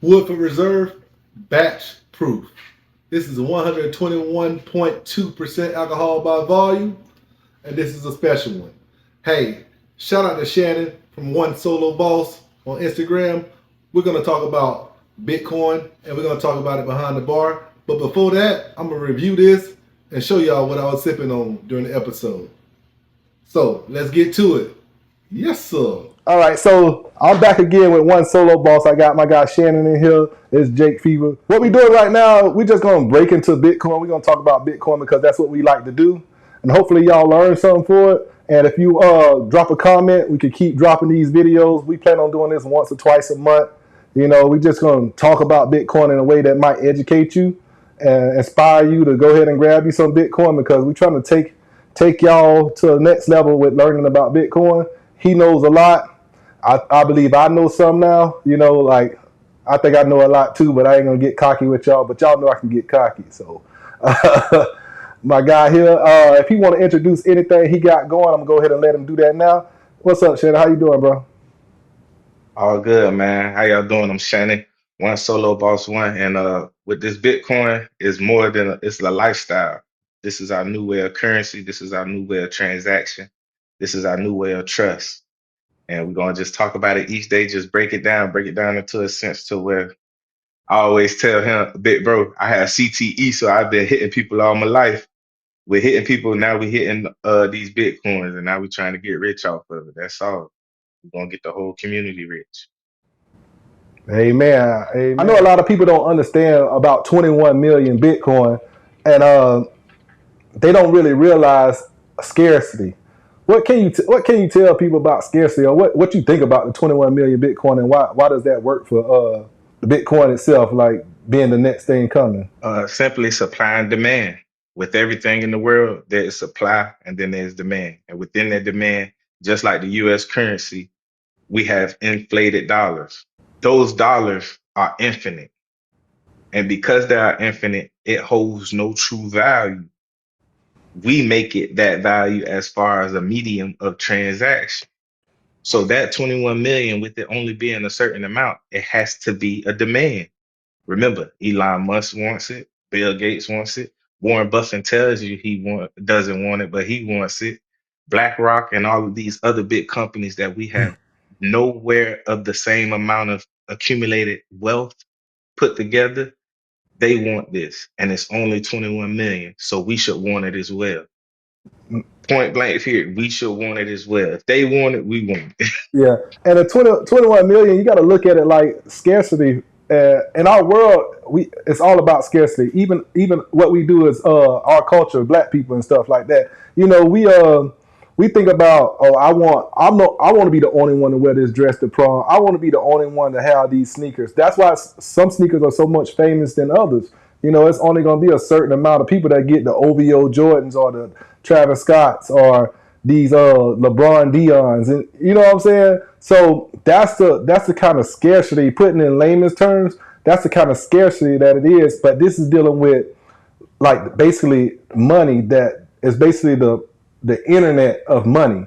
Woodford Reserve, batch proof. This is 121.2% alcohol by volume, and this is a special one. Hey, shout out to Shannon from One Solo Boss on Instagram. We're going to talk about Bitcoin and we're going to talk about it behind the bar. But before that, I'm going to review this and show y'all what I was sipping on during the episode. So let's get to it. Yes, sir. All right, so I'm back again with One Solo Boss. I got my guy Shannon in here. It's Jake Fever. What we doing right now, we just gonna break into Bitcoin. We're gonna talk about Bitcoin because that's what we like to do. And hopefully y'all learn something for it. And if you drop a comment, we could keep dropping these videos. We plan on doing this once or twice a month. You know, we just gonna talk about Bitcoin in a way that might educate you and inspire you to go ahead and grab you some Bitcoin because we're trying to take y'all to the next level with learning about Bitcoin. He knows a lot. I believe I know some now. You know, like I think I know a lot too, but I ain't gonna get cocky with y'all. But y'all know I can get cocky. So, my guy here, if he want to introduce anything he got going, I'm gonna go ahead and let him do that now. What's up, Shannon? How you doing, bro? All good, man. How y'all doing? I'm Shannon, one solo boss one, and with this Bitcoin is more than it's a lifestyle. This is our new way of currency. This is our new way of transaction. This is our new way of trust, and we're gonna just talk about it each day. Just break it down into a sense to where I always tell him, big bro, I have CTE, so I've been hitting people all my life. We're hitting people now. We're hitting these Bitcoins, and now we're trying to get rich off of it. That's all. We're gonna get the whole community rich. Amen. Amen. I know a lot of people don't understand about 21 million Bitcoin, and they don't really realize scarcity. What can you tell people about scarcity, or what you think about the 21 million Bitcoin, and why does that work for the Bitcoin itself, like being the next thing coming? Simply supply and demand. With everything in the world, there is supply and then there's demand. And within that demand, just like the US currency, we have inflated dollars. Those dollars are infinite. And because they are infinite, it holds no true value. We make it that value as far as a medium of transaction. So that 21 million, with it only being a certain amount, it has to be a demand. Remember, Elon Musk wants it. Bill Gates wants it. Warren Buffett tells you doesn't want it, but he wants it. BlackRock and all of these other big companies that we have nowhere of the same amount of accumulated wealth put together, they want this. And it's only 21 million. So we should want it as well. Point blank here, we should want it as well. If they want it, we want it. Yeah, and the 21 million, you got to look at it like scarcity. In our world, it's all about scarcity. Even what we do is our culture, black people and stuff like that. You know, we think about, oh, I want to be the only one to wear this dress to prom. I want to be the only one to have these sneakers. That's why some sneakers are so much famous than others. You know, it's only going to be a certain amount of people that get the OVO Jordans or the Travis Scotts or these LeBron Dion's, and you know what I'm saying. So that's the kind of scarcity, putting in layman's terms. That's the kind of scarcity that it is. But this is dealing with like basically money that is basically the internet of money,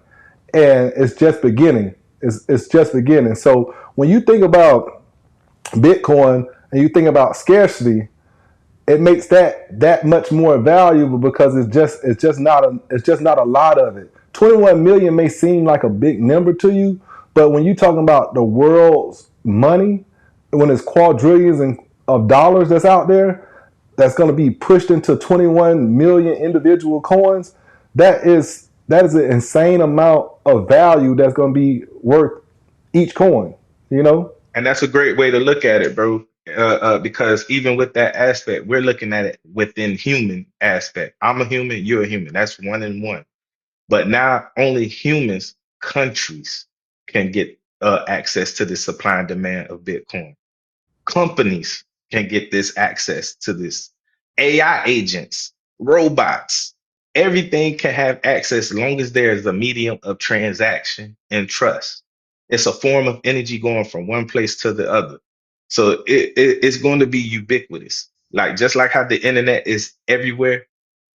and it's just beginning. It's just beginning. So when you think about Bitcoin and you think about scarcity, it makes that much more valuable because it's just not a lot of it. 21 million may seem like a big number to you, but when you're talking about the world's money, when it's quadrillions of dollars that's out there, that's going to be pushed into 21 million individual coins, that is an insane amount of value that's going to be worth each coin. You know? And that's a great way to look at it, bro. Because even with that aspect, we're looking at it within human aspect. I'm a human, you're a human. That's one and one. But now only humans, countries can get access to the supply and demand of Bitcoin. Companies can get this access to this. AI agents, robots, everything can have access as long as there is a medium of transaction and trust. It's a form of energy going from one place to the other. So it's going to be ubiquitous. Like just like how the internet is everywhere,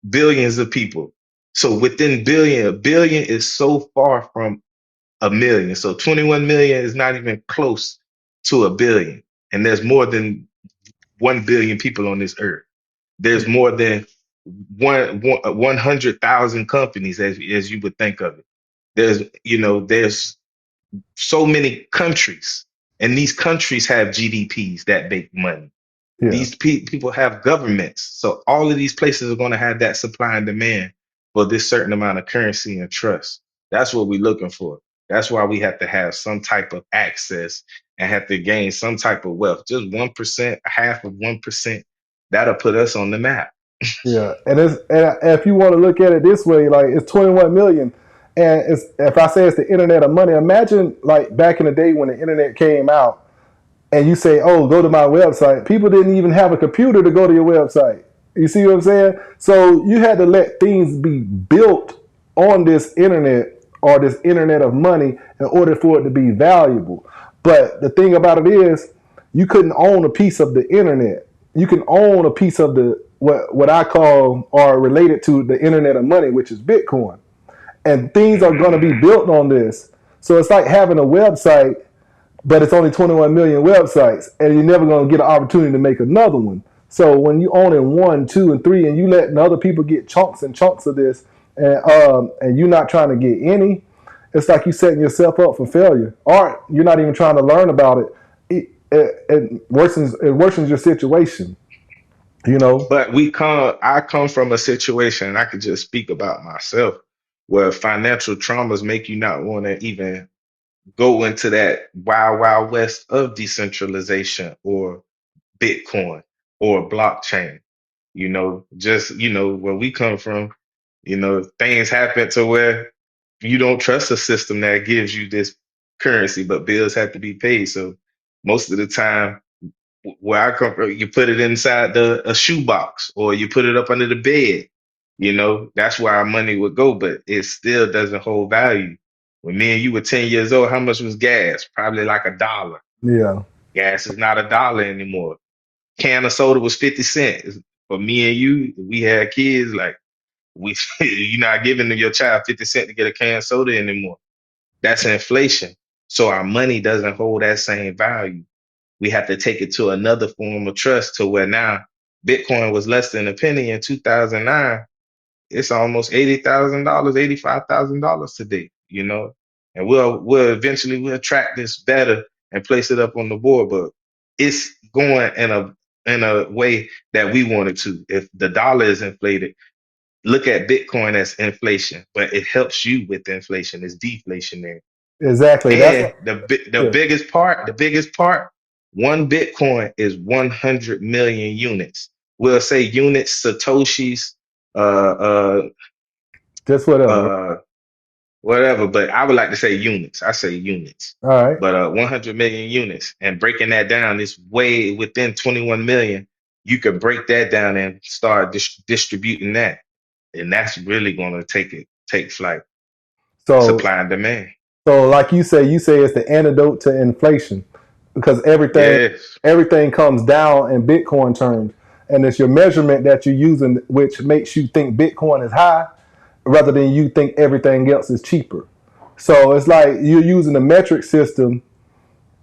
billions of people. So within billion, a billion is so far from a million. So 21 million is not even close to a billion. and there's more than 1 billion people on this earth. There's more than 100,000 companies, as you would think of it. There's so many countries, and these countries have GDPs that make money. Yeah. These people have governments, so all of these places are going to have that supply and demand for this certain amount of currency and trust. That's what we're looking for. That's why we have to have some type of access and have to gain some type of wealth. Just 1%, half of 1%, that'll put us on the map. Yeah, and if you want to look at it this way, like it's 21 million, and it's, if I say it's the internet of money, imagine like back in the day when the internet came out, and you say, "Oh, go to my website." People didn't even have a computer to go to your website. You see what I'm saying? So you had to let things be built on this internet or this internet of money in order for it to be valuable. But the thing about it is, you couldn't own a piece of the internet. You can own a piece of the what I call or related to the internet of money, which is Bitcoin. And things are going to be built on this. So it's like having a website, but it's only 21 million websites, and you're never going to get an opportunity to make another one. So when you own in 1, 2, and 3, and you letting other people get chunks and chunks of this, and you're not trying to get any, it's like you setting yourself up for failure, or you're not even trying to learn about it. It worsens your situation. You know. But I come from a situation, and I could just speak about myself, where financial traumas make you not want to even go into that wild, wild west of decentralization or Bitcoin or blockchain. Where we come from, things happen to where you don't trust a system that gives you this currency, but bills have to be paid. So most of the time, where I come from, you put it inside a shoebox or you put it up under the bed. That's where our money would go, but it still doesn't hold value. When me and you were 10 years old, how much was gas? Probably like $1. Yeah. Gas is not $1 anymore. Can of soda was 50 cents. For me and you, we had kids, like you're not giving your child 50 cents to get a can of soda anymore. That's inflation. So our money doesn't hold that same value. We have to take it to another form of trust to where now Bitcoin was less than a penny in 2009. It's almost $80,000, $85,000 today. And we'll track this better and place it up on the board, but it's going in a way that we want it to. If the dollar is inflated, look at Bitcoin as inflation, but it helps you with inflation. It's deflationary. Exactly. That's And what. the Yeah. biggest part, one Bitcoin is 100 million units. We'll say units, Satoshis, uh, Just whatever. uh, whatever, but I would like to say units. I say units. All right. But 100 million units, and breaking that down is way within 21 million. You could break that down and start distributing that, and that's really going to take flight. So Supply and demand. like you say it's the antidote to inflation because everything Yes. everything comes down in Bitcoin terms, and it's your measurement that you're using which makes you think Bitcoin is high rather than you think everything else is cheaper. So it's like you're using the metric system.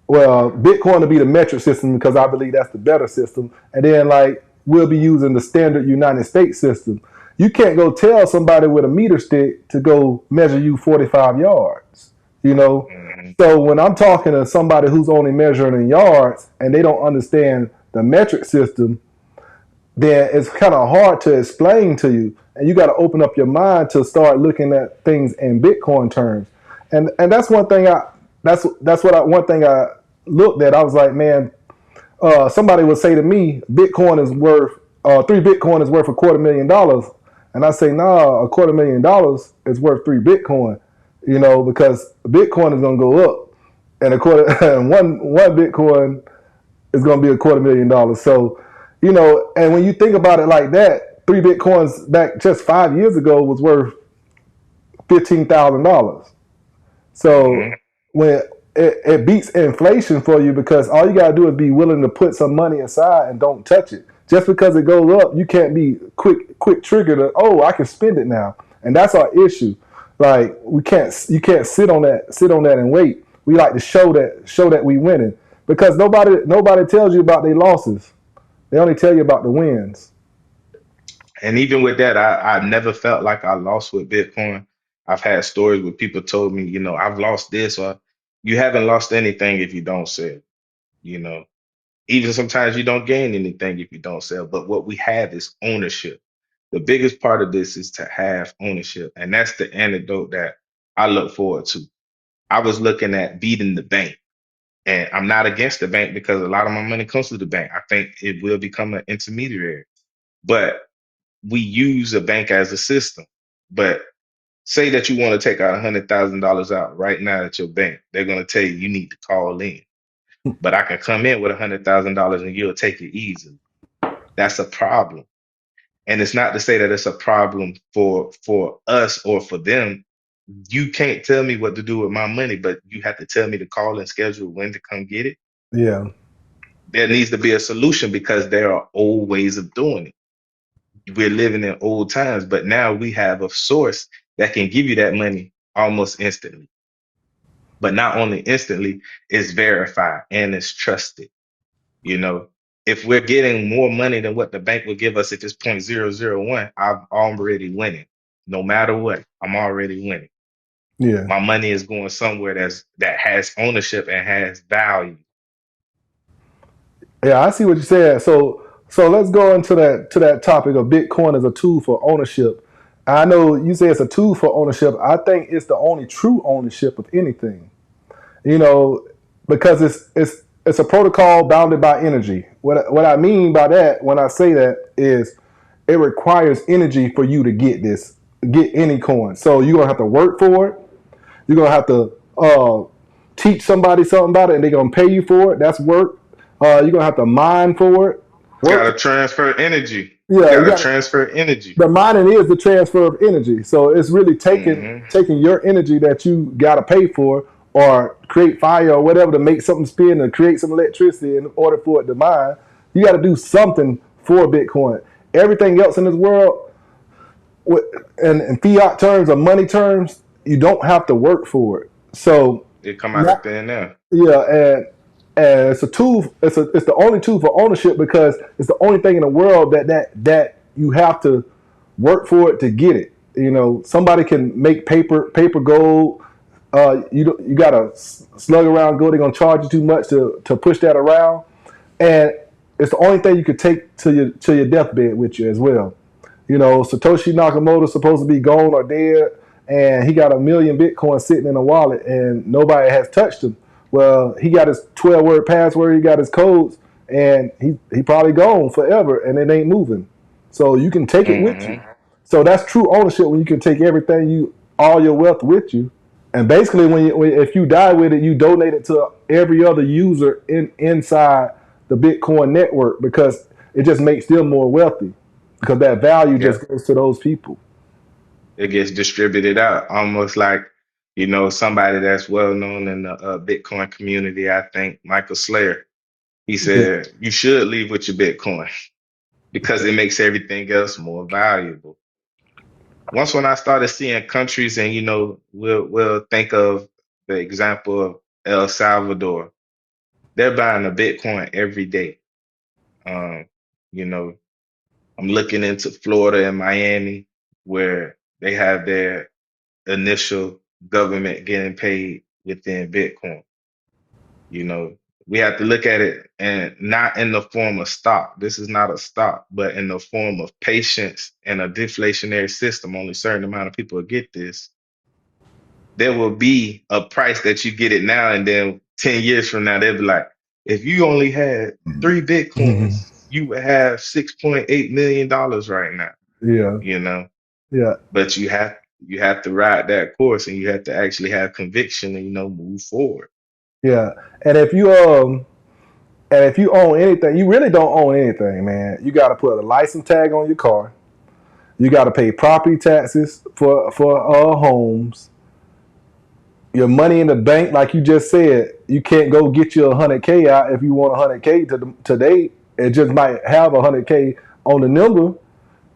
Well, Bitcoin will be the metric system because I believe that's the better system. And then like we'll be using the standard United States system. You can't go tell somebody with a meter stick to go measure you 45 yards. You know? Mhm. So when I'm talking to somebody who's only measuring in yards and they don't understand the metric system, then it's kind of hard to explain to you. And you got to open up your mind to start looking at things in Bitcoin terms. And that's one thing one thing I looked at. I was like, man, somebody would say to me, Bitcoin is worth 3 Bitcoin is worth $250,000, and I say, nah, $250,000 is worth 3 Bitcoin, because Bitcoin is gonna go up, and one Bitcoin is gonna be $250,000. So, and when you think about it like that, 3 Bitcoins back just 5 years ago was worth $15,000. So Mhm. when it beats inflation for you because all you gotta do is be willing to put some money aside and don't touch it. Just because it goes up, you can't be quick trigger to I can spend it now, and that's our issue. Like you can't sit on that and wait. We like to show that we winning. because nobody tells you about their losses. They only tell you about the wins. And even with that, I never felt like I lost with Bitcoin. I've had stories where people told me, I've lost this, or you haven't lost anything if you don't sell. You know, even sometimes you don't gain anything if you don't sell. But what we have is ownership. The biggest part of this is to have ownership. And that's the antidote that I look forward to. I was looking at beating the bank. And I'm not against the bank because a lot of my money comes to the bank. I think it will become an intermediary. But we use a bank as a system. But say that you want to take out $100,000 out right now at your bank. They're going to tell you you need to call in. But I can come in with $100,000 and you'll take it easily. That's a problem. And it's not to say that it's a problem for us or for them. You can't tell me what to do with my money, but you have to tell me to call and schedule when to come get it. Yeah, There needs to be a solution because there are old ways of doing it. We're living in old times, but now we have a source that can give you that money almost instantly. But not only instantly, it's verified and it's trusted. You know, if we're getting more money than what the bank will give us if it's 0.001, I'm already winning. No matter what, I'm already winning. yeah, My money is going somewhere that has ownership and has value. yeah. I see what you said. So let's go into that topic of Bitcoin as a tool for ownership. I know you say it's a tool for ownership. I think it's the only true ownership of anything. You know, because it's a protocol bounded by energy. What I mean by that when I say that is it requires energy for you to get any coin. So you're gonna have to work for it. You're gonna have to teach somebody something about it, and they're gonna pay you for it. That's work. You're gonna have to mine for it. Got Work. to transfer energy. You Yeah, got you to got transfer energy. the mining is the transfer of energy. So it's really Hmm. taking your energy that you gotta pay for or create fire or whatever to make something spin or create some electricity in order for it to mine. You got to do something for Bitcoin. Everything else in this world, in fiat terms or money terms, you don't have to work for it. So, It come out of not, thin air. yeah, and it's a tool. It's the only tool for ownership because it's the only thing in the world that you have to work for it to get it. You know, somebody can make paper gold. You gotta slug around gold. They're gonna charge you too much to push that around, and it's the only thing you could take to your deathbed with you as well. You know, Satoshi Nakamoto's supposed to be gone or dead, and he got 1 million Bitcoin sitting in a wallet, and nobody has touched him. Well, he got his 12-word password, he got his codes, and he probably gone forever, and it ain't moving. So you can take it with you. Hmm. So that's true ownership when you can take everything all your wealth with you. And basically, if you die with it, you donate it to every other user inside the Bitcoin network because it just makes them more wealthy because that value Yeah, just goes to those people. it gets distributed out almost like somebody that's well known in the Bitcoin community. I think Michael Slayer. He Yeah, said you should leave with your Bitcoin because it makes everything else more valuable. Once when I started seeing countries, and we'll think of the example of El Salvador. They're buying a Bitcoin every day. Um, you know, I'm looking into Florida and Miami where they have their initial government getting paid within Bitcoin. You know, we have to look at it and not in the form of stock. This is not a stock, but in the form of patience and a deflationary system. Only a certain amount of people will get this. There will be a price that you get it now, and then 10 years from now, they'll be like, if you only had three Mhm. Bitcoins, you would have $6.8 million right now, yeah, you know. yeah, But you have to ride that course and you have to actually have conviction and move forward. yeah. And if you own anything, you really don't own anything, man. You got to put a license tag on your car. You got to pay property taxes for homes. Your money in the bank, like you just said, you can't go get you 100K out if you want 100K today. It just might have 100K on the number.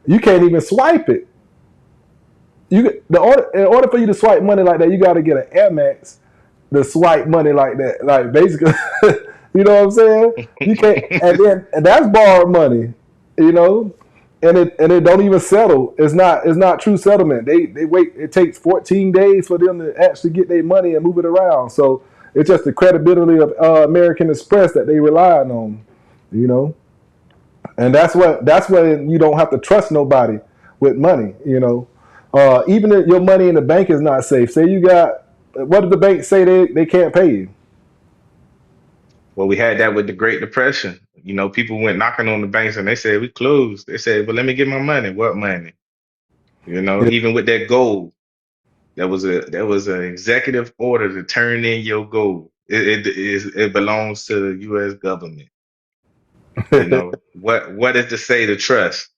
You can't even swipe it. In order for you to swipe money like that, you got to get an Amex to swipe money like that. Like basically, You know what I'm saying? You can't, and that's borrowed money. You know, and it don't even settle. It's not true settlement. They wait. It takes 14 days for them to actually get their money and move it around. So it's just the credibility of American Express that they relying on. You know, and that's when you don't have to trust nobody with money. You know, even if your money in the bank is not safe. Say you got, what did the bank say they can't pay you? Well, we had that with the Great Depression. You know, people went knocking on the banks and they said, we closed. They said, but let me get my money. What money? You know, Yeah. even with that gold, there was an executive order to turn in your gold. It belongs to the U.S. government. You know, what is to say to trust?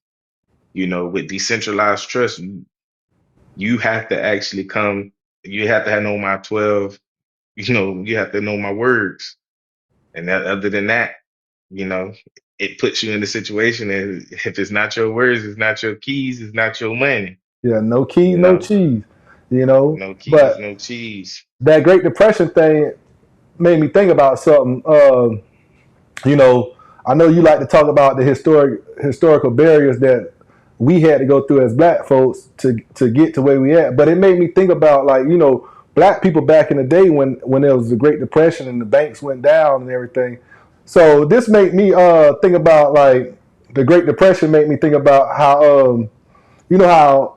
You know, with decentralized trust, you have to actually come, you have to have know my 12, you know, you have to know my words. And that, other than that, you know, it puts you in the situation that if it's not your words, it's not your keys, it's not your money, Yeah, no keys, you no know, cheese. You know, no keys, but no cheese. that Great Depression thing made me think about something. You know, I know you like to talk about the historical barriers that we had to go through as black folks to get to where we at. But it made me think about, like, you know, black people back in the day when there was the Great Depression and the banks went down and everything. So this made me think about, like, the Great Depression made me think about how you know how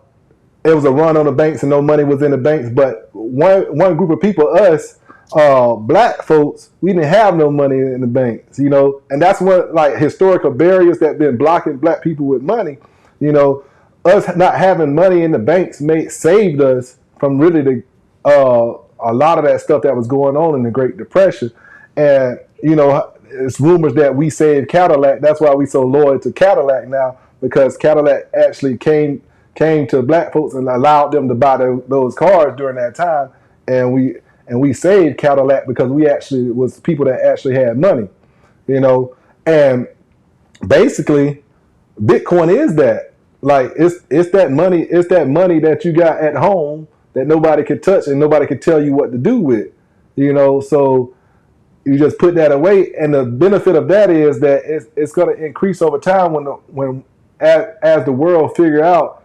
it was a run on the banks and no money was in the banks. But one group of people, us, black folks, we didn't have no money in the banks, you know, and that's what, like, historical barriers that been blocking black people with money, you know, us not having money in the banks made saved us from really a lot of that stuff that was going on in the Great Depression. And you know, it's rumors that we saved Cadillac. That's why we so loyal to Cadillac now, because Cadillac actually came to black folks and allowed them to buy those cars during that time, and we saved Cadillac because we actually was people that actually had money, you know. And basically, Bitcoin is that. Like, it's that money that you got at home that nobody could touch and nobody could tell you what to do with, you know. So you just put that away, and the benefit of that is that it's going to increase over time when as the world figure out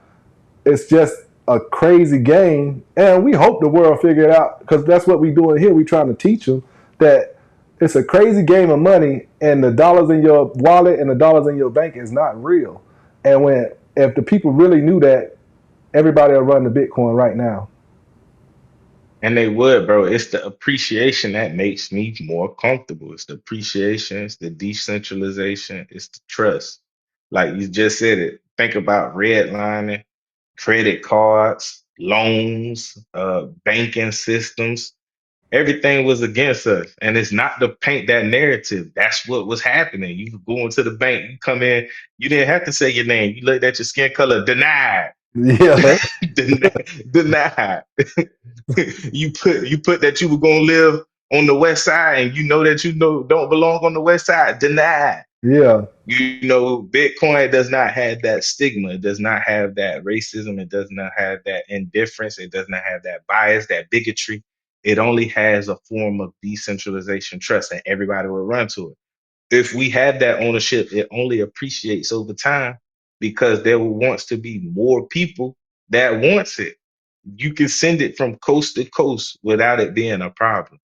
it's just a crazy game, and we hope the world figure it out, because that's what we doing here. We trying to teach them that it's a crazy game of money, and the dollars in your wallet and the dollars in your bank is not real. And when if the people really knew that, everybody will run the Bitcoin right now. And they would, bro. It's the appreciation that makes me more comfortable. It's the appreciation, it's the decentralization, it's the trust. Like you just said it. Think about redlining, credit cards, loans, banking systems. Everything was against us. And it's not to paint that narrative. That's what was happening. You could go into the bank, you come in, you didn't have to say your name. You looked at your skin color, denied. Yeah, Denied. You put that you were gonna live on the west side and you know that you know don't belong on the west side. Denied. yeah, You know, Bitcoin does not have that stigma. It does not have that racism. It does not have that indifference. It does not have that bias, that bigotry. It only has a form of decentralization trust, and everybody will run to it. If we have that ownership, it only appreciates over time because there wants to be more people that wants it. You can send it from coast to coast without it being a problem.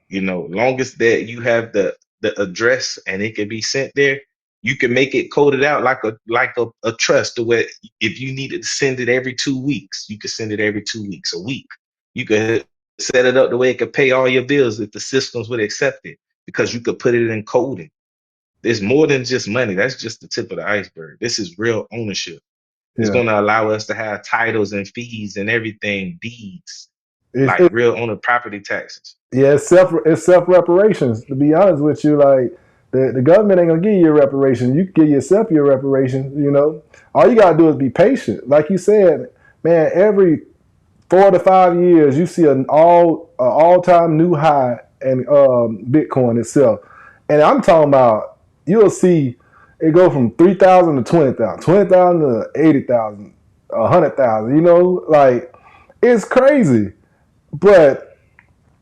You know, long as that you have the address and it can be sent there, you can make it coded out like a trust to where if you needed to send it every 2 weeks, you could send it every 2 weeks, a week. You could set it up the way it could pay all your bills if the systems would accept it because you could put it in coding. There's more than just money. That's just the tip of the iceberg. This is real ownership. It's yeah. going to allow us to have titles and fees and everything, deeds, It's, like it, real owner property taxes. yeah, it's self reparations. To be honest with you, like, the government ain't gonna give you your reparations. You can give yourself your reparations. You know, all you gotta do is be patient. Like you said, man, every 4 to 5 years, you see an all time new high in Bitcoin itself, and I'm talking about, you'll see it go from 3,000 to 20,000, 20,000 to 80,000, 100,000. You know, like, it's crazy. But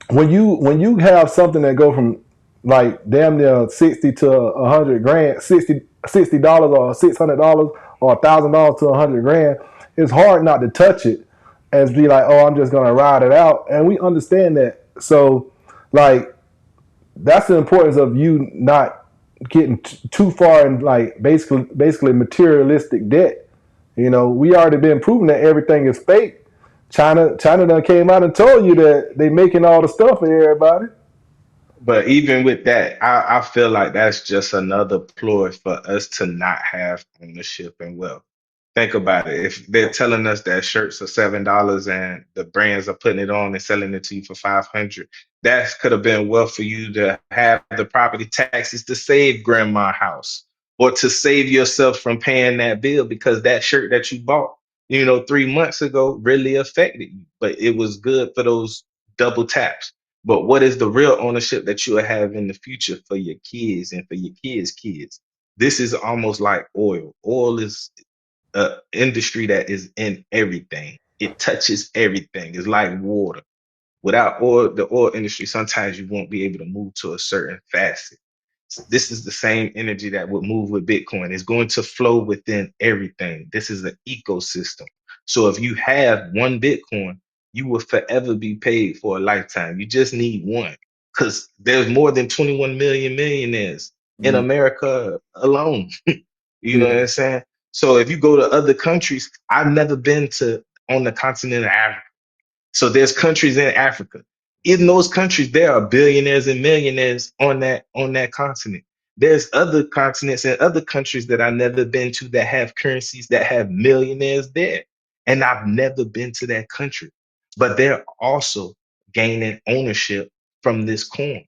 when you have something that go from like damn near 60 to 100 grand, $60 or $600 or $1,000 to 100 grand. It's hard not to touch it and be like, oh, I'm just gonna ride it out, and we understand that. So, like, that's the importance of you not getting too far in like basically materialistic debt. We already been proving that everything is fake. China done came out and told you that they making all the stuff for everybody. But even with that, I feel like that's just another ploy for us to not have ownership and wealth. Think about it. If they're telling us that shirts are $7 and the brands are putting it on and selling it to you for 500, that could have been wealth for you to have the property taxes to save grandma house or to save yourself from paying that bill because that shirt that you bought, 3 months ago really affected you. But it was good for those double taps. But what is the real ownership that you'll have in the future for your kids and for your kids' kids? This is almost like oil. Oil is an industry that is in everything. It touches everything. It's like water. Without oil, the oil industry, sometimes you won't be able to move to a certain facet. This is the same energy that would move with Bitcoin. It's going to flow within everything. This is an ecosystem. So if you have one Bitcoin, you will forever be paid for a lifetime. You just need one because there's more than 21 million millionaires in Mm, America alone. You know what yeah, I'm saying? So if you go to other countries, I've never been to on the continent of Africa. So there's countries in Africa. In those countries, there are billionaires and millionaires on that continent. There's other continents and other countries that I've never been to that have currencies that have millionaires there. And I've never been to that country. But they're also gaining ownership from this coin.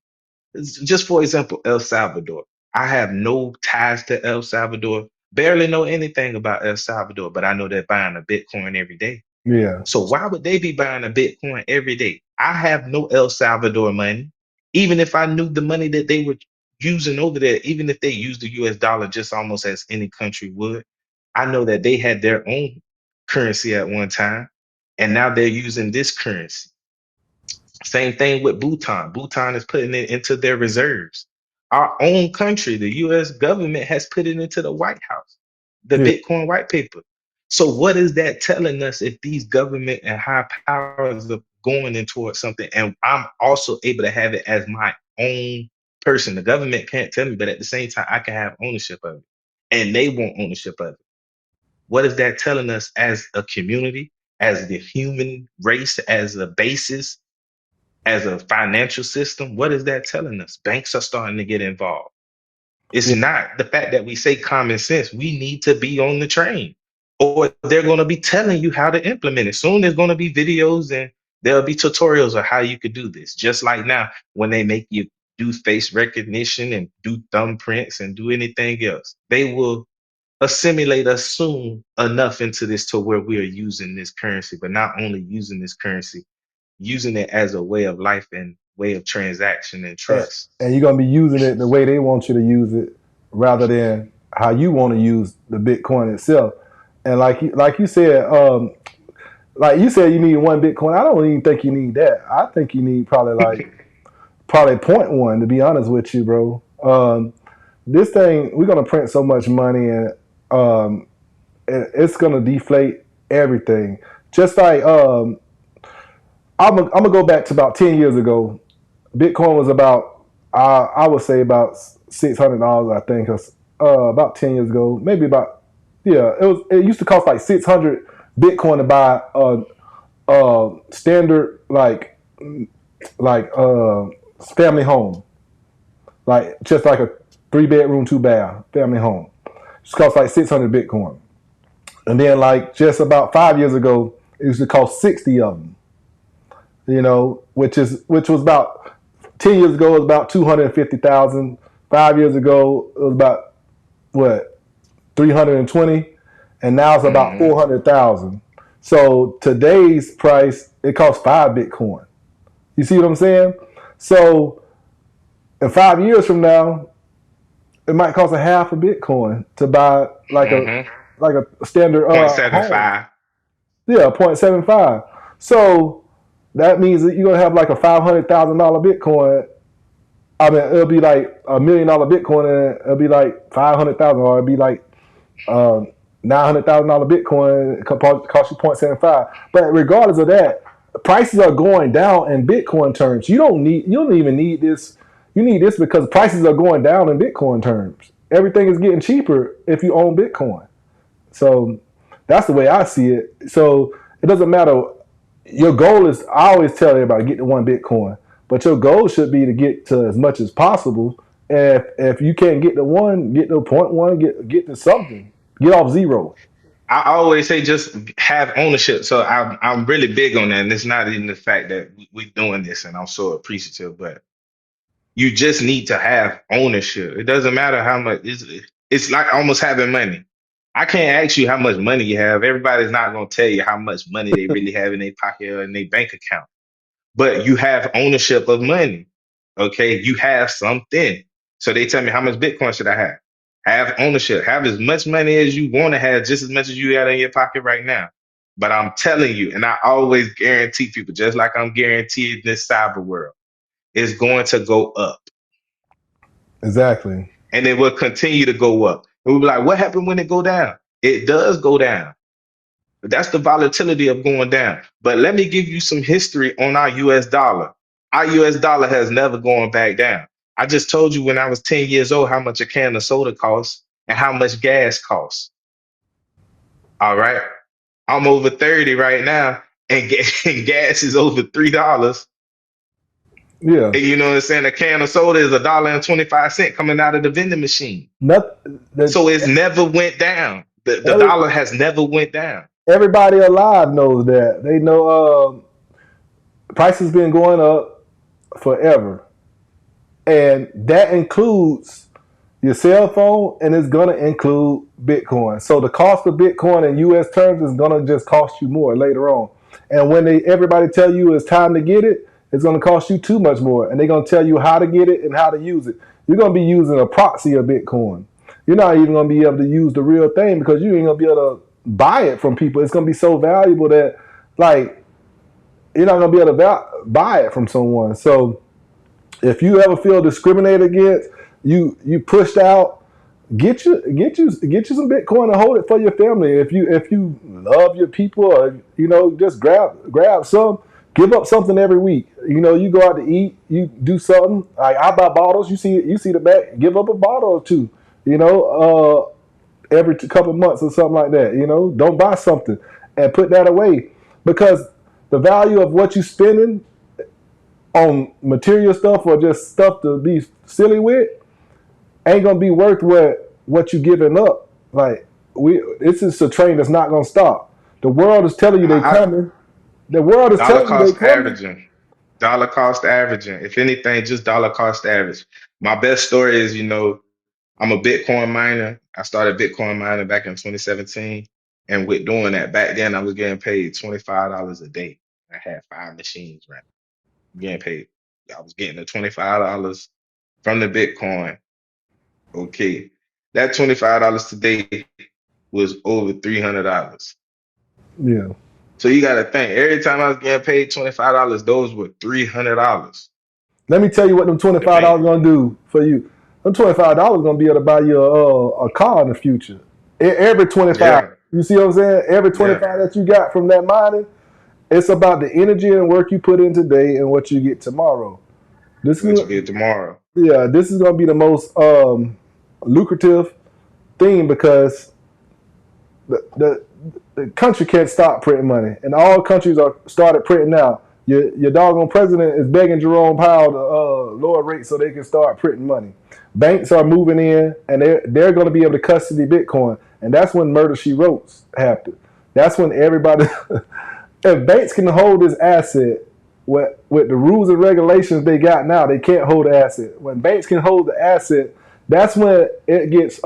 Just for example, El Salvador. I have no ties to El Salvador, barely know anything about El Salvador, but I know they're buying a Bitcoin every day. yeah, So why would they be buying a Bitcoin every day? I have no El Salvador money. Even if I knew the money that they were using over there, even if they used the US dollar just almost as any country would, I know that they had their own currency at one time, and now they're using this currency. Same thing with Bhutan. Bhutan is putting it into their reserves. Our own country, the US government, has put it into the White House, the yeah, Bitcoin white paper. So, what is that telling us if these government and high powers are going in towards something? And I'm also able to have it as my own person. The government can't tell me, but at the same time, I can have ownership of it. And they want ownership of it. What is that telling us as a community, as the human race, as a basis? As a financial system, what is that telling us? Banks are starting to get involved. It's yeah. not the fact that we say common sense. We need to be on the train, or they're going to be telling you how to implement it. Soon there's going to be videos and there'll be tutorials of how you could do this. Just like now, when they make you do face recognition and do thumbprints and do anything else, they will assimilate us soon enough into this to where we are using this currency, but not only using this currency, using it as a way of life and way of transaction and and, trust. and you're gonna be using it the way they want you to use it, rather than how you want to use the Bitcoin itself. And like you said, you need one Bitcoin. I don't even think you need that. I think you need probably point one, to be honest with you, bro. This thing, we're gonna print so much money, and it's gonna deflate everything. Just like I'm gonna go back to about 10 years ago. Bitcoin was about I would say about $600. I think about 10 years ago, maybe about, yeah. It used to cost like 600 Bitcoin to buy a standard like family home, like just like a 3 bedroom 2 bath family home. It cost like 600 Bitcoin, and then like just about 5 years ago, it used to cost 60 of them. Which was about 10 years ago. It was about 250,000. 5 years ago, it was about what 320, and now it's about Hmm. 400,000. So today's price, it costs 5 Bitcoin. You see what I'm saying? So in 5 years from now, it might cost a half a Bitcoin to buy Hmm. like a standard home. 0.75. Yeah, 0.75. So that means that you're gonna have like a $500,000 Bitcoin I mean, it'll be like $1 million Bitcoin, and it'll be like 500,000, or it'll be like $900,000 Bitcoin. It cost you 0.75. But regardless of that, prices are going down in Bitcoin terms. You don't even need this. You need this because prices are going down in Bitcoin terms. Everything is getting cheaper if you own Bitcoin. So that's the way I see it. So it doesn't matter. Your goal is, I always tell everybody, get to 1 Bitcoin, but your goal should be to get to as much as possible. And if you can't get to one, get to point one, get to something, get off zero. I always say just have ownership. So I'm really big on that, and it's not even the fact that we doing this, and I'm so appreciative, but you just need to have ownership. It doesn't matter how much. It's like almost having money. I can't ask you how much money you have. Everybody's not going to tell you how much money they really have in their pocket or in their bank account. But you have ownership of money. Okay, you have something. So they tell me how much Bitcoin should I have? Have ownership. Have as much money as you want to have, just as much as you got in your pocket right now. But I'm telling you, and I always guarantee people, just like I'm guaranteed this cyber world, it's going to go up, Exactly. and it will continue to go up. And we'll be like, what happened when it go down? It does go down. That's the volatility of going down. But let me give you some history on our US dollar. Our US dollar has never gone back down. I just told you when I was 10 years old how much a can of soda costs and how much gas costs. All right. I'm over 30 right now, and and gas is over $3. Yeah. And you know what I'm saying? A can of soda is $1.25 coming out of the vending machine. Not that So it's never went down. The every, dollar has never went down. everybody alive knows that. They know prices been going up forever, and that includes your cell phone, and it's gonna include Bitcoin. So the cost of Bitcoin in U.S. terms is gonna just cost you more later on. And when everybody tell you it's time to get it, it's gonna cost you too much more. And they're gonna tell you how to get it and how to use it. You're gonna be using a proxy of Bitcoin. You're not even gonna be able to use the real thing because you ain't gonna be able to buy it from people. It's gonna be so valuable that like you're not gonna be able to buy it from someone. So if you ever feel discriminated against, you pushed out, get you some Bitcoin and hold it for your family. If you love your people, or just grab some, give up something every week. You go out to eat, you do something. Like I buy bottles, you see the back, give up a bottle or two. Every couple months or something like that. Don't buy something and put that away because the value of what you spending on material stuff or just stuff to be silly with ain't gonna be worth what you giving up. Like this is a train that's not gonna stop. The world is telling you they I, coming. The world is Dollar telling you they cost coming. averaging. Dollar cost averaging. If anything, just dollar cost average. My best story is, I'm a Bitcoin miner. I started Bitcoin mining back in 2017. And with doing that, back then I was getting paid $25 a day. I had 5 machines, right? Getting paid. I was getting the $25 from the Bitcoin. Okay. That $25 today was over $300. Yeah. So you got to think, every time I was getting paid $25, those were $300. Let me tell you what them twenty The five bank, dollars gonna do for you. Them $25 gonna be able to buy you a car in the future. Every 25. yeah, You see what I'm saying? Every yeah. 25 that you got from that mining, it's about the energy and work you put in today and what you get tomorrow. This What is you get tomorrow? Yeah, this is gonna be the most lucrative thing because the country can't stop printing money, and all countries are started printing now. Your doggone president is begging Jerome Powell to lower rates so they can start printing money. Banks are moving in, and they're going to be able to custody Bitcoin, and that's when murder she wrote happen. That's when everybody, if banks can hold this asset with the rules and regulations they got now, they can't hold the asset. When banks can hold the asset, that's when it gets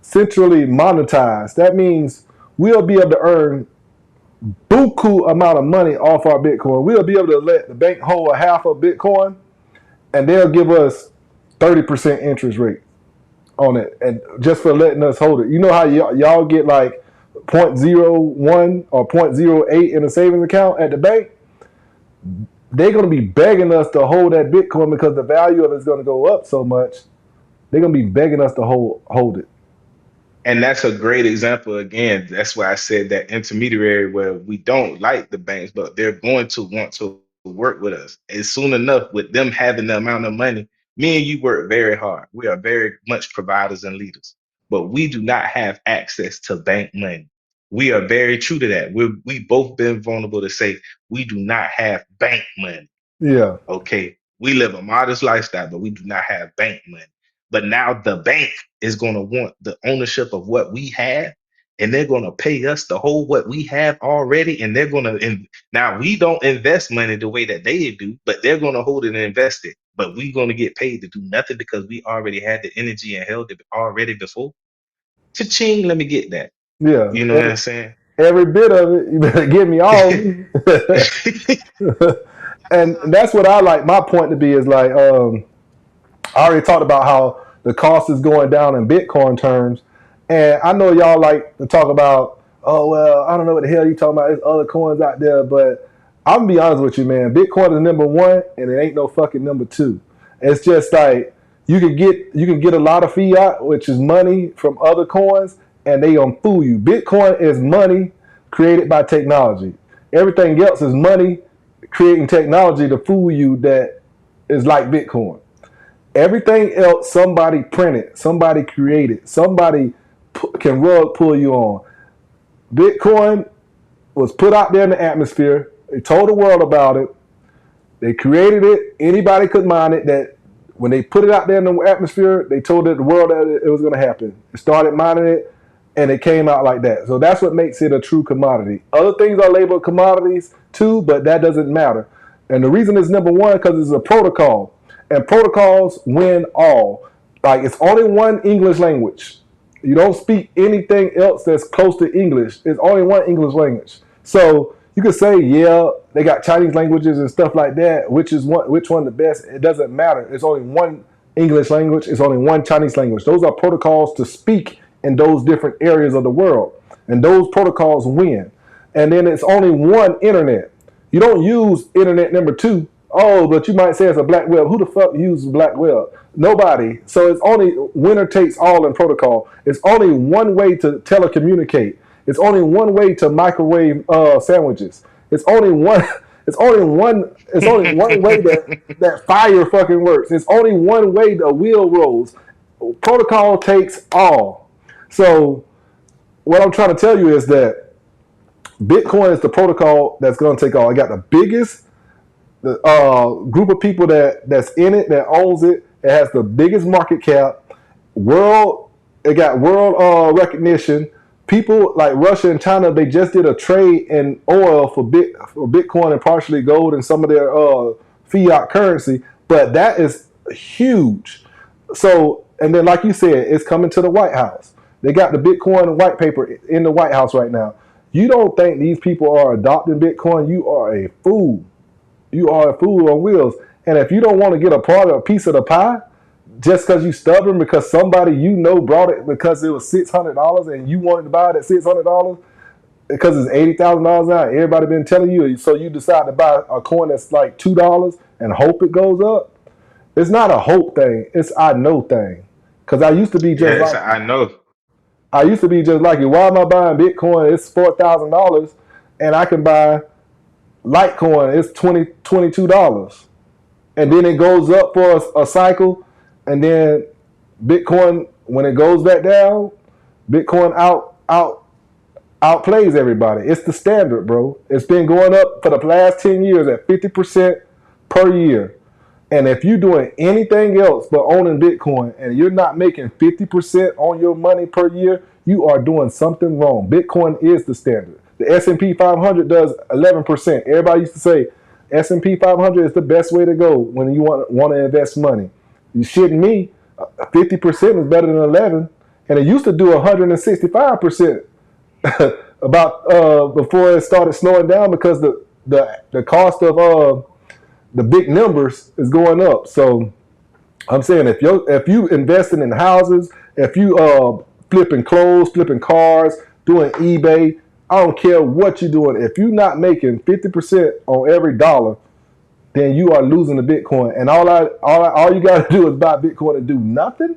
centrally monetized. That means we'll be able to earn buku amount of money off our Bitcoin. We'll be able to let the bank hold a half of Bitcoin, and they'll give us 30% interest rate on it, and just for letting us hold it. You know how y'all get like 0.01 or 0.08 in a savings account at the bank? they're gonna be begging us to hold that Bitcoin because the value of it's gonna go up so much. They're gonna be begging us to hold it. And that's a great example. Again, that's why I said that intermediary where we don't like the banks, but they're going to want to work with us. And soon enough, with them having the amount of money, me and you work very hard. We are very much providers and leaders, but we do not have access to bank money. We are very true to that. We both been vulnerable to say we do not have bank money. Yeah, Okay. We live a modest lifestyle, but we do not have bank money. But now the bank is going to want the ownership of what we have, and they're going to pay us to hold what we have already. And they're going to, now we don't invest money the way that they do, but they're going to hold it and invest it. But we're going to get paid to do nothing because we already had the energy and held it already before. Cha-ching, let me get that. yeah. You know what I'm saying? Every bit of it, you better give me all. And that's what I like. My point to be is like, I already talked about how the cost is going down in Bitcoin terms, and I know y'all like to talk about, oh well, I don't know what the hell you talking about. There's other coins out there, but I'm gonna be honest with you, man. Bitcoin is number one, and it ain't no fucking number two. It's just like you can get a lot of fiat, which is money from other coins, and they gonna fool you. Bitcoin is money created by technology. Everything else is money creating technology to fool you that is like Bitcoin. Everything else, somebody printed, somebody created, somebody can rug pull you on. Bitcoin was put out there in the atmosphere. They told the world about it. They created it. Anybody could mine it. That when they put it out there in the atmosphere, they told the world that it was going to happen. It started mining it, and it came out like that. So that's what makes it a true commodity. Other things are labeled commodities too, but that doesn't matter. And the reason it's number one because it's a protocol, and protocols win all. Like it's only one English language. You don't speak anything else that's close to English. It's only one English language. So you could say, yeah, they got Chinese languages and stuff like that. Which one the best? It doesn't matter. It's only one English language. It's only one Chinese language. Those are protocols to speak in those different areas of the world, and those protocols win. And then it's only one internet. You don't use internet number two. Oh, but you might say it's a black web. Who the fuck uses black web? Nobody. So it's only winner takes all in protocol. It's only one way to telecommunicate. It's only one way to microwave sandwiches. It's only one. It's only one. It's only one way that fire fucking works. It's only one way the wheel rolls. Protocol takes all. So what I'm trying to tell you is that Bitcoin is the protocol that's going to take all. I got the biggest group of people that's in it, that owns it. It has the biggest market cap. World, it got world recognition. People like Russia and China, they just did a trade in oil for Bitcoin and partially gold and some of their fiat currency. But that is huge. So, and then like you said, it's coming to the White House. They got the Bitcoin white paper in the White House right now. You don't think these people are adopting Bitcoin? You are a fool. You are a fool on wheels. And if you don't want to get a piece of the pie, just because you stubborn, because somebody you know brought it because it was $600 and you wanted to buy it at $600 because it's $80,000 now. Everybody been telling you, so you decide to buy a coin that's like $2 and hope it goes up. It's not a hope thing. It's I know thing. Because I used to be just Yes, like I you. know. I used to be just like you. Why am I buying Bitcoin? It's $4,000 and I can buy Litecoin. It's $22. And then it goes up for a cycle, and then Bitcoin, when it goes back down, Bitcoin outplays everybody. It's the standard, bro. It's been going up for the last 10 years at 50% per year. And if you're doing anything else but owning Bitcoin and you're not making 50% on your money per year, you are doing something wrong. Bitcoin is the standard. The S&P 500 does 11%. Everybody used to say S&P 500 is the best way to go when you want to invest money. You shitting me. 50% is better than 11, and it used to do 165% about before it started slowing down because the cost of the big numbers is going up. So I'm saying if you investing in houses, if you flipping clothes, flipping cars, doing eBay, I don't care what you're doing. If you're not making 50% on every dollar, then you are losing the Bitcoin. And all you got to do is buy Bitcoin and do nothing.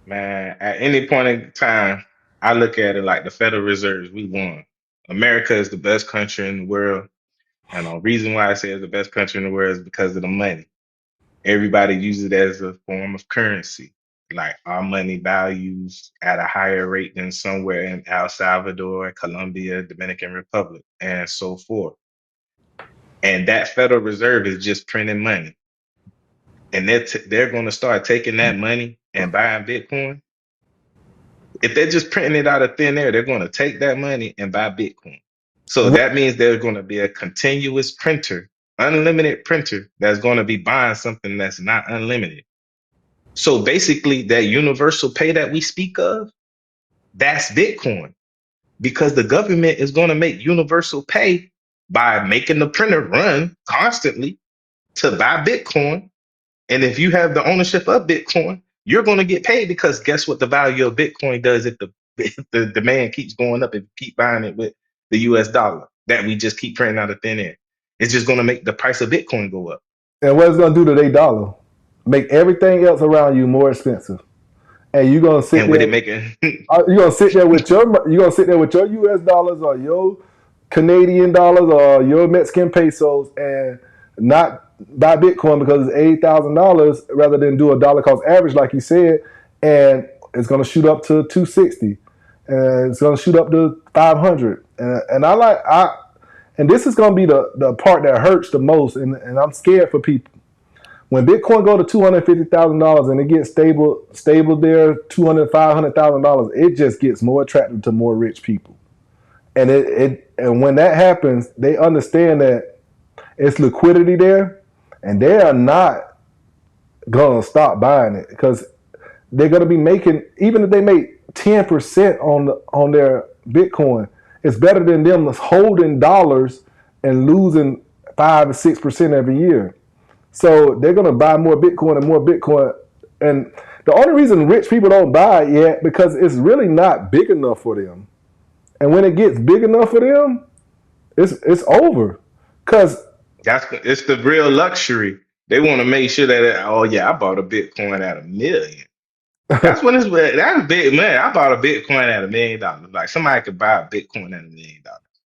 Man, at any point in time, I look at it like the Federal Reserve. We won. America is the best country in the world. And the reason why I say it's the best country in the world is because of the money. Everybody uses it as a form of currency. Like our money values at a higher rate than somewhere in El Salvador, Colombia, Dominican Republic, and so forth. And that Federal Reserve is just printing money. And they're going to start taking that money and buying Bitcoin. If they're just printing it out of thin air, they're going to take that money and buy Bitcoin. So that means there's going to be a continuous printer, unlimited printer that's going to be buying something that's not unlimited. So basically, that universal pay that we speak of, that's Bitcoin, because the government is going to make universal pay by making the printer run constantly to buy Bitcoin. And if you have the ownership of Bitcoin, you're going to get paid, because guess what the value of Bitcoin does if if the demand keeps going up, if you keep buying it with the US dollar that we just keep printing out of thin air. It's just going to make the price of Bitcoin go up. And what it's going to do to their dollar? Make everything else around you more expensive. And you're going to sit And with there. it making You're gonna sit there with your US dollars or your Canadian dollars or your Mexican pesos and not buy Bitcoin because it's $80,000 rather than do a dollar cost average like you said, and it's gonna shoot up to 260, and it's gonna shoot up to 500, and and this is gonna be the part that hurts the most, and I'm scared for people. When Bitcoin go to $250,000 and it gets stable there, $500,000, it just gets more attractive to more rich people. And and when that happens, they understand that it's liquidity there, and they are not gonna stop buying it because they're gonna be making, even if they make 10% on their Bitcoin, it's better than them holding dollars and losing 5 or 6% every year. So they're gonna buy more Bitcoin and more Bitcoin. And the only reason rich people don't buy it yet because it's really not big enough for them. And when it gets big enough for them, it's over. Cause it's the real luxury. They want to make sure that, oh yeah, I bought a Bitcoin at 1 million. That's when that's big, man. I bought a Bitcoin at $1 million. Like somebody could buy a Bitcoin at $1 million.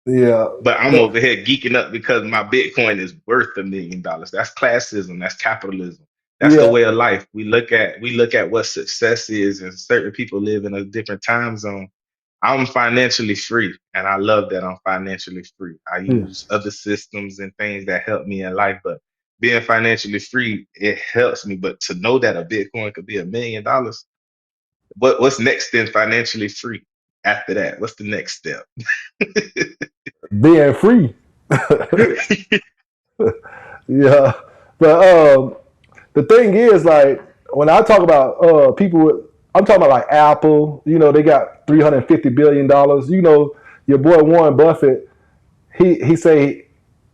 yeah, But I'm over here geeking up because my Bitcoin is worth $1 million. That's classism. That's capitalism. That's the yeah, way of life. We look at what success is, and certain people live in a different time zone. I'm financially free, and I love that I'm financially free. I yeah. use other systems and things that help me in life, but being financially free, it helps me. But to know that a Bitcoin could be $1 million, what's next in financially free? After that, what's the next step? Being free. Yeah. But the thing is, like, when I talk about people with, I'm talking about like Apple, they got $350 billion. Your boy Warren Buffett, he say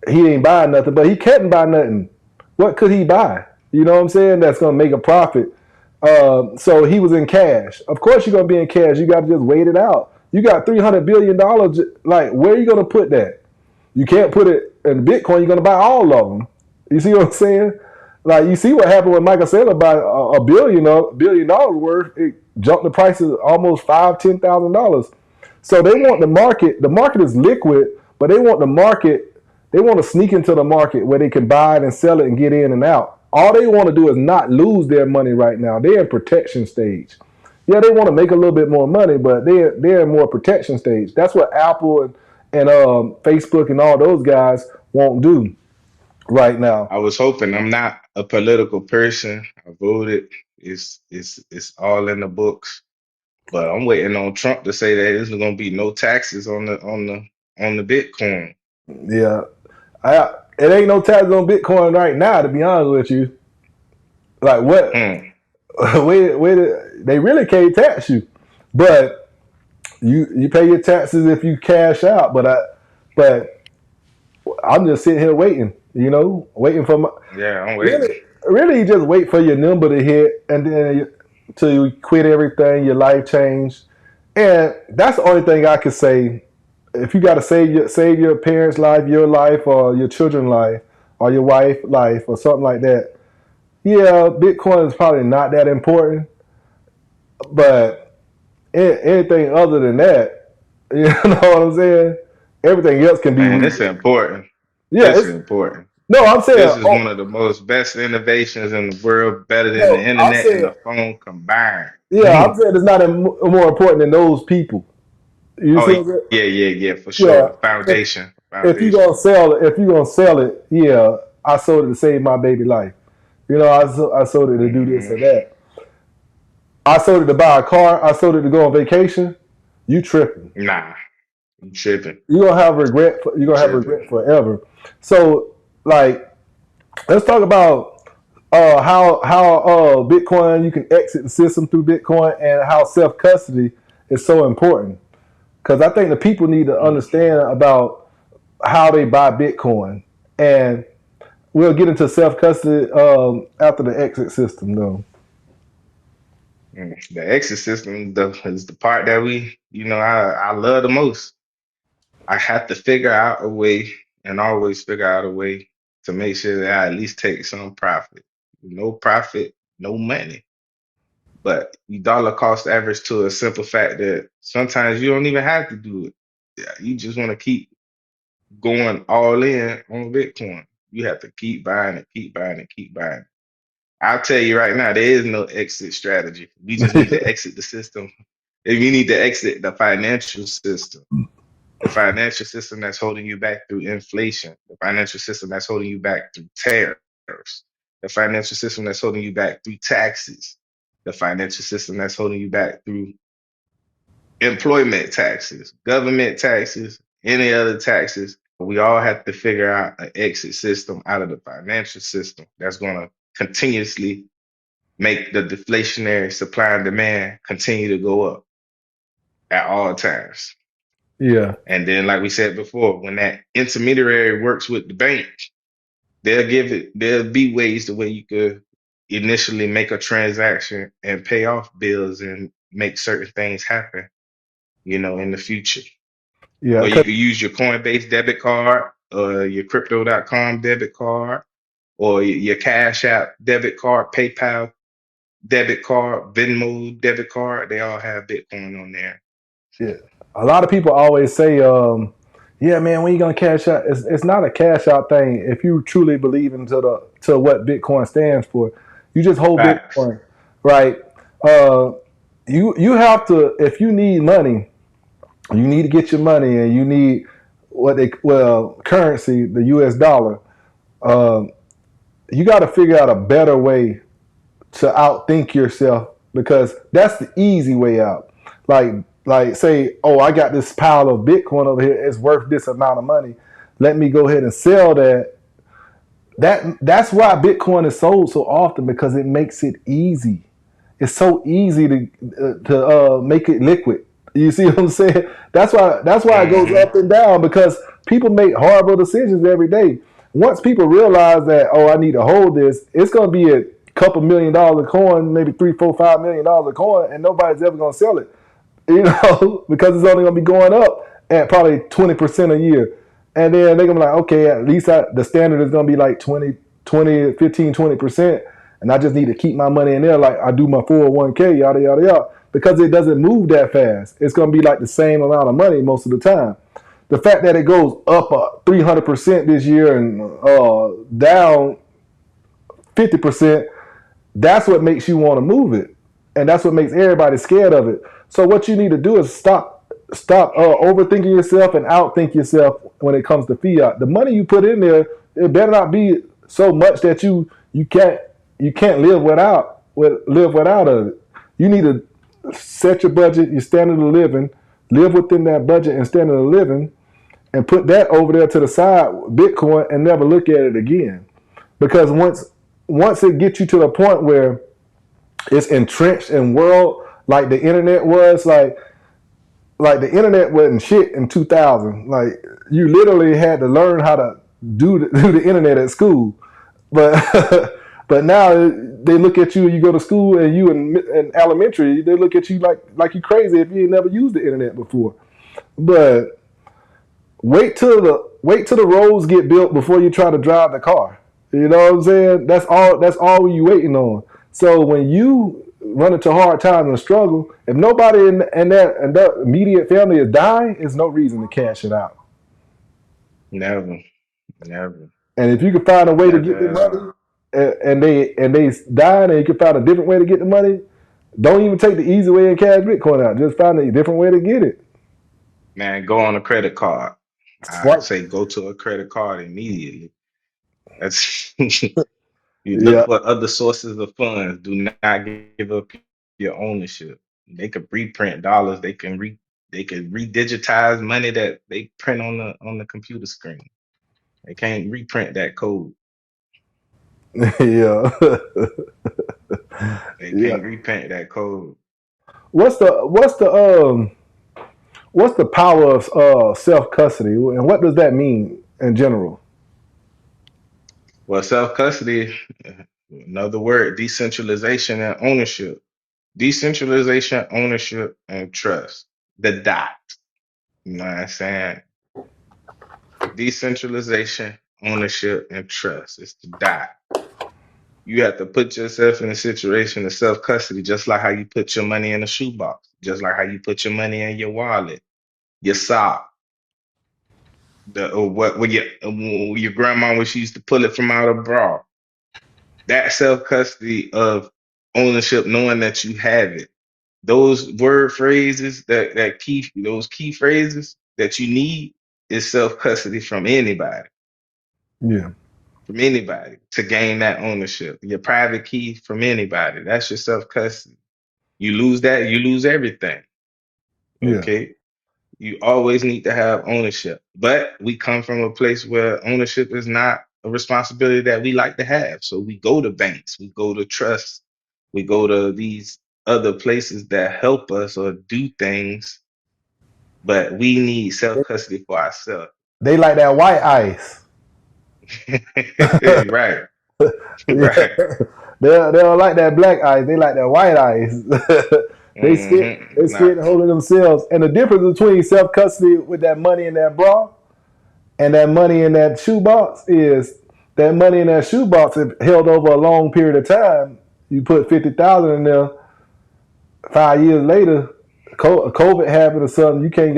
he ain't buying nothing, but he couldn't buy nothing. What could he buy? You know what I'm saying? That's gonna make a profit. So he was in cash. Of course, you're gonna be in cash. You got to just wait it out. You got $300 billion. Like, where are you gonna put that? You can't put it in Bitcoin. You're gonna buy all of them. You see what I'm saying? Like, you see what happened when Michael Saylor bought $1 billion worth. It jumped the prices almost $10,000. So they want the market. The market is liquid, but they want the market. They want to sneak into the market where they can buy it and sell it and get in and out. All they want to do is not lose their money right now. They're in protection stage. Yeah, they want to make a little bit more money, but they're in more protection stage. That's what Apple and Facebook and all those guys won't do right now. I was hoping. I'm not a political person. I voted. It's all in the books. But I'm waiting on Trump to say that there's going to be no taxes on the Bitcoin. Yeah, it ain't no tax on Bitcoin right now. To be honest with you, like what? Hmm. They really can't tax you, but you pay your taxes if you cash out. But I'm just sitting here waiting. Waiting for my Yeah, I'm waiting. really just wait for your number to hit, and then till you quit everything, your life change. And that's the only thing I could say if you got to save your parents' life, your life, or your children's life, or your wife life, or something like that, yeah, Bitcoin is probably not that important. But anything other than that, you know what I'm saying? Everything else can be Man, it's rebuilt. important. Yeah, It's it's important. no. I'm saying, This is one of the most best innovations in the world, better than the no. I'm internet and saying, the phone combined. yeah, I'm saying it's not more important than those people. You Oh see what I'm saying? yeah, for Yeah. sure. If Foundation, if you foundation. gonna sell it, yeah, I sold it to save my baby life. I sold it to do this Hmm. or that. I sold it to buy a car. I sold it to go on vacation. You tripping? Nah, you tripping. You gonna have regret. You're You gonna have tripping. regret forever. So, like, let's talk about how Bitcoin, you can exit the system through Bitcoin, and how self custody is so important. Because I think the people need to Mm, understand about how they buy Bitcoin, and we'll get into self custody after the exit system, though. The exit system is the part that I love the most. I have to figure out a way and always figure out a way to make sure that I at least take some profit. No profit, no money. But you dollar cost average to a simple fact that sometimes you don't even have to do it. Yeah, you just want to keep going all in on Bitcoin. You have to keep buying it, keep buying it, keep buying it. I'll tell you right now, there is no exit strategy. We just need to exit the system. If you need to exit the financial system, the financial system that's holding you back through inflation, the financial system that's holding you back through tariffs, the financial system that's holding you back through taxes, the financial system that's holding you back through employment taxes, government taxes, any other taxes. We all have to figure out an exit system out of the financial system that's going to continuously make the deflationary supply and demand continue to go up at all times. Yeah, And then, like we said before, when that intermediary works with the bank, there'll be ways the way you could initially make a transaction and pay off bills and make certain things happen, in the future. yeah, Or you because could use your Coinbase debit card or your crypto.com debit card or your Cash App debit card, PayPal debit card, Venmo debit card. They all have Bitcoin on there. yeah, a lot of people always say, "Yeah, man, when you gonna cash out?" It's not a cash out thing. If you truly believe into the to what Bitcoin stands for, you just hold Facts. Bitcoin, right? Uh, you have to, if you need money, you need to get your money, and you need currency, the U.S. dollar. Um, you got to figure out a better way to outthink yourself, because that's the easy way out. Like say, oh, I got this pile of Bitcoin over here. It's worth this amount of money. Let me go ahead and sell that. That's why Bitcoin is sold so often, because it makes it easy. It's so easy to make it liquid. You see what I'm saying? That's why it goes Hmm. up and down, because people make horrible decisions every day. Once people realize that, oh, I need to hold this, it's going to be a couple $1 million a coin, maybe 3, 4, $5 million a coin, and nobody's ever going to sell it. Because it's only going to be going up at probably 20% a year. And then they're going to be like, okay, at least the standard is going to be like 20%. And I just need to keep my money in there like I do my 401k, yada, yada, yada. Because it doesn't move that fast. It's going to be like the same amount of money most of the time. The fact that it goes up 300% this year and down 50%, that's what makes you want to move it, and that's what makes everybody scared of it. So what you need to do is stop overthinking yourself and outthink yourself when it comes to fiat. The money you put in there, it better not be so much that you can't live without it. You need to set your budget, your standard of living, live within that budget and standard of living, and put that over there to the side, Bitcoin, and never look at it again. Because once it gets you to the point where it's entrenched in world, like the internet was, like the internet wasn't shit in 2000. Like, you literally had to learn how to do the internet at school. But but now they look at you, you go to school, and you in elementary, they look at you like you crazy if you ain't never used the internet before. But wait till the roads get built before you try to drive the car. You know what I'm saying? That's all you waiting on. So when you run into hard times and struggle, if nobody in that immediate family is dying, there's no reason to cash it out. Never, never, And if you can find a way to never get the at all. money, and they dying, and you can find a different way to get the money, don't even take the easy way and cash Bitcoin out. Just find a different way to get it. Man, go on a credit card. I Swipe. say go to a credit card immediately. That's you look Yeah, for other sources of funds. Do not give up your ownership. They could reprint dollars. They could redigitize money that they print on the computer screen. They can't reprint that code. yeah, They yeah. can't reprint that code. What's the power of self custody, and what does that mean in general? Well, self custody, another word, decentralization and ownership. Decentralization, ownership, and trust. The dot. You know what I'm saying? Decentralization, ownership, and trust. It's the dot. You have to put yourself in a situation of self custody, just like how you put your money in a shoebox, just like how you put your money in your wallet, your sock, the or what your grandma was used to pull it from out of bra. That self custody of ownership, knowing that you have it. Those word phrases, that key, those key phrases that you need is self custody Yeah, from anybody to gain that ownership. Your private key from anybody. That's your self custody. You lose that, you lose everything. yeah, Okay. You always need to have ownership. But we come from a place where ownership is not a responsibility that we like to have. So we go to banks, we go to trusts, we go to these other places that help us or do things, but we need self they, custody for ourselves. they like that white ice. Right, Yeah, right. they don't like that black ice. They like that white ice. They scared Not to hold it themselves. And the difference between self custody with that money in that bra and that money in that shoebox is that money in that shoebox, if held over a long period of time, you put 50,000 in there. 5 years later, COVID happened or something. You can't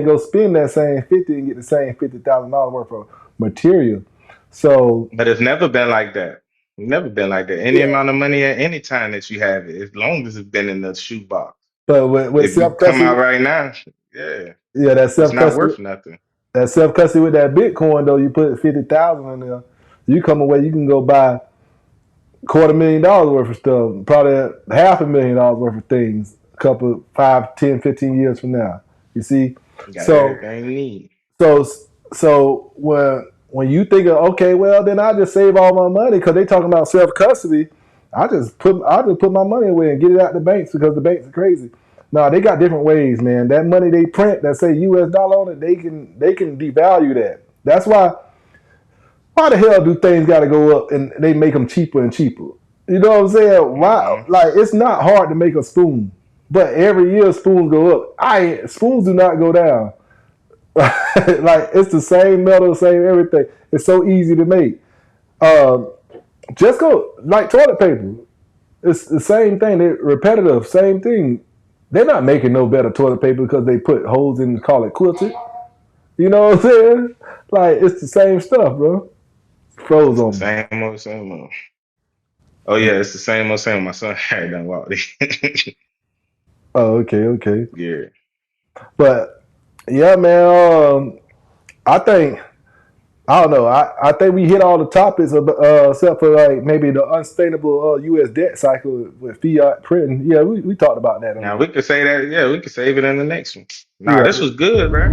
go spend that same 50 and get the same $50,000 worth of material. So But it's never been like that. Never been like that. Any yeah, amount of money at any time that you have it, as long as it's been in the shoebox. but with If you self come custody, out right now, yeah, yeah, that it's self not custody, worth nothing. that self custody with that Bitcoin though, you put 50,000 in there. You come away, you can go buy $250,000 worth of stuff, probably $500,000 worth of things. A couple 5, 10, 15 years from now. You see, You got so everything you need. So so when you think of okay, well then I just save all my money because they talking about self custody. I just put my money away and get it out the banks because the banks are crazy. No, they got different ways, man. That money they print that say US dollar on it, they can devalue that. That's why the hell do things got to go up and they make them cheaper and cheaper? You know what I'm saying? Why? Hmm. Like it's not hard to make a spoon, but every year spoons go up. Spoons do not go down. Like it's the same metal, same everything. It's so easy to make. Um, just go like toilet paper. It's the same thing. They're repetitive, same thing. They're not making no better toilet paper because they put holes in and call it quilted. You know what I'm saying? Like it's the same stuff, bro. Froze It's the on me. same old, same old. Oh yeah, it's the same old, same old. My son had done walked in. Oh, okay, okay. Yeah. But yeah, man. I think I don't know. I think we hit all the topics except for like maybe the unsustainable U.S. debt cycle with fiat printing. Yeah, we talked about that on Now the we could say that. Yeah, we could save it in the next one. Nah, yeah this was good, bro.